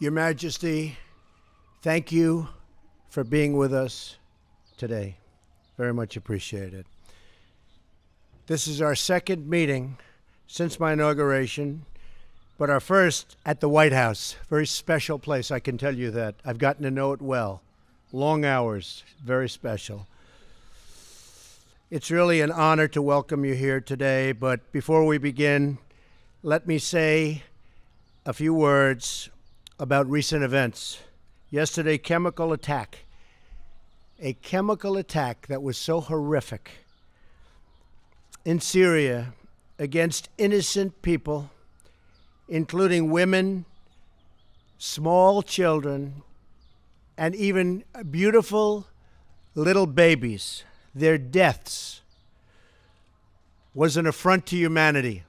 Your Majesty, thank you for being with us today. Very much appreciated. This is our second meeting since my inauguration, but our first at the White House. Very special place, I can tell you that. I've gotten to know it well. Long hours, very special. It's really an honor to welcome you here today, but before we begin, let me say a few words about recent events. Yesterday, a chemical attack that was so horrific in Syria against innocent people, including women, small children, and even beautiful little babies. Their deaths was an affront to humanity.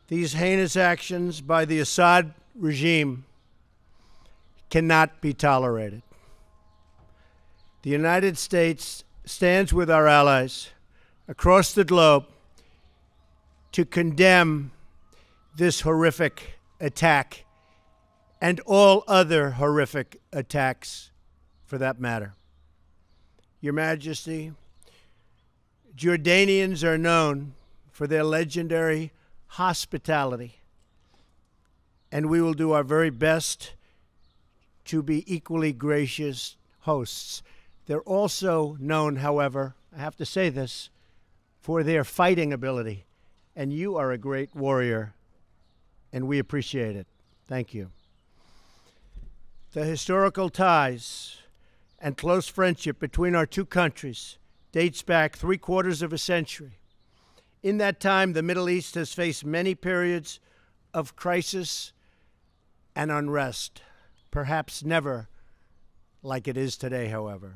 These heinous actions by the Assad regime cannot be tolerated. The United States stands with our allies across the globe to condemn this horrific attack and all other horrific attacks for that matter. Your Majesty, Jordanians are known for their legendary hospitality, and we will do our very best to be equally gracious hosts. They're also known, however, I have to say this, for their fighting ability, and you are a great warrior, and we appreciate it. Thank you. The historical ties and close friendship between our two countries dates back 3/4 of a century. In that time, the Middle East has faced many periods of crisis and unrest, perhaps never like it is today, however.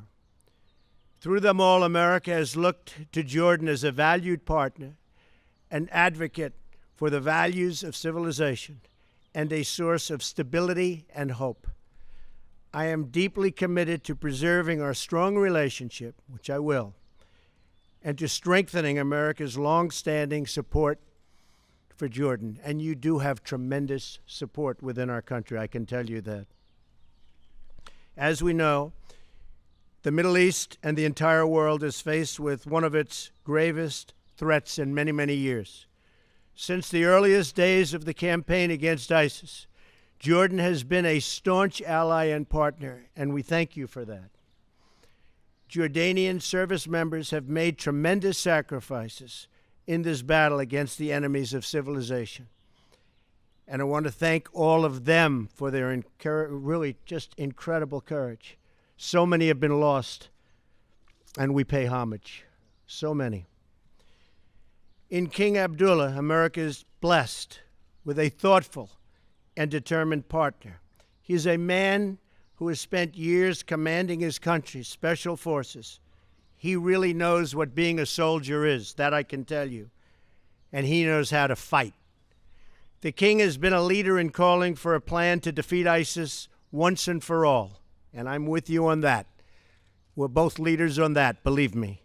Through them all, America has looked to Jordan as a valued partner, an advocate for the values of civilization, and a source of stability and hope. I am deeply committed to preserving our strong relationship, which I will, and to strengthening America's long-standing support for Jordan. And you do have tremendous support within our country, I can tell you that. As we know, the Middle East and the entire world is faced with one of its gravest threats in many, many years. Since the earliest days of the campaign against ISIS, Jordan has been a staunch ally and partner, and we thank you for that. Jordanian service members have made tremendous sacrifices in this battle against the enemies of civilization. And I want to thank all of them for their really just incredible courage. So many have been lost, and we pay homage. So many. In King Abdullah, America is blessed with a thoughtful and determined partner. He is a man who has spent years commanding his country's special forces. He really knows what being a soldier is, that I can tell you. And he knows how to fight. The king has been a leader in calling for a plan to defeat ISIS once and for all. And I'm with you on that. We're both leaders on that, believe me.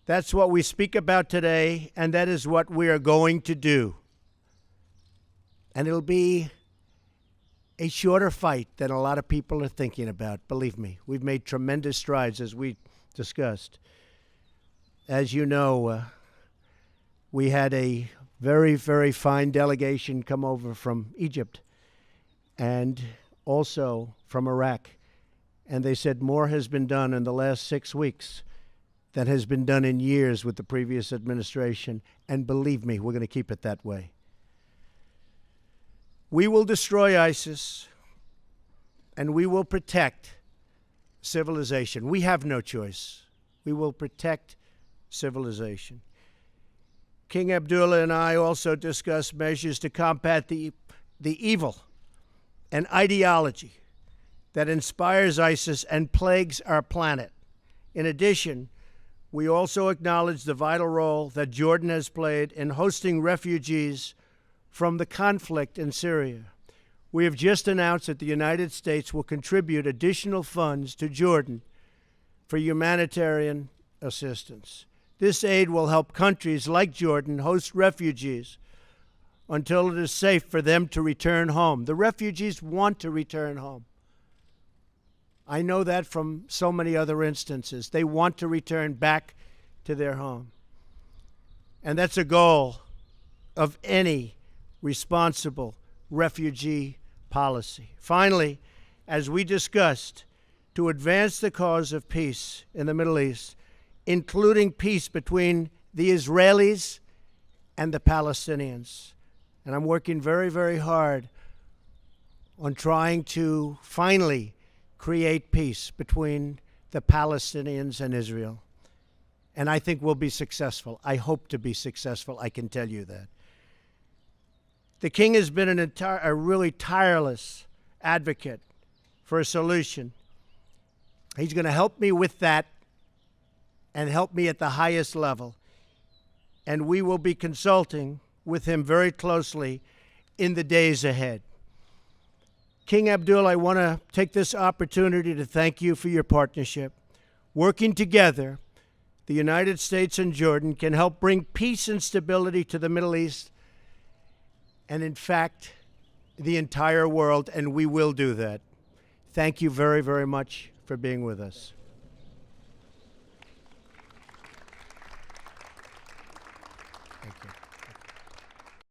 That's what we speak about today, and that is what we are going to do. And it'll be a shorter fight than a lot of people are thinking about. Believe me, we've made tremendous strides, as we discussed. As you know, we had a very, very fine delegation come over from Egypt and also from Iraq. And they said more has been done in the last 6 weeks than has been done in years with the previous administration. And believe me, we're going to keep it that way. We will destroy ISIS, and we will protect civilization. We have no choice. We will protect civilization. King Abdullah and I also discussed measures to combat the evil and ideology that inspires ISIS and plagues our planet. In addition, we also acknowledge the vital role that Jordan has played in hosting refugees from the conflict in Syria. We have just announced that the United States will contribute additional funds to Jordan for humanitarian assistance. This aid will help countries like Jordan host refugees until it is safe for them to return home. The refugees want to return home. I know that from so many other instances. They want to return back to their home. And that's a goal of any responsible refugee policy. Finally, as we discussed, to advance the cause of peace in the Middle East, including peace between the Israelis and the Palestinians. And I'm working very, very hard on trying to finally create peace between the Palestinians and Israel. And I think we'll be successful. I hope to be successful, I can tell you that. The King has been a really tireless advocate for a solution. He's going to help me with that and help me at the highest level. And we will be consulting with him very closely in the days ahead. King Abdul, I want to take this opportunity to thank you for your partnership. Working together, the United States and Jordan can help bring peace and stability to the Middle East and, in fact, the entire world, and we will do that. Thank you very, very much for being with us. Thank you.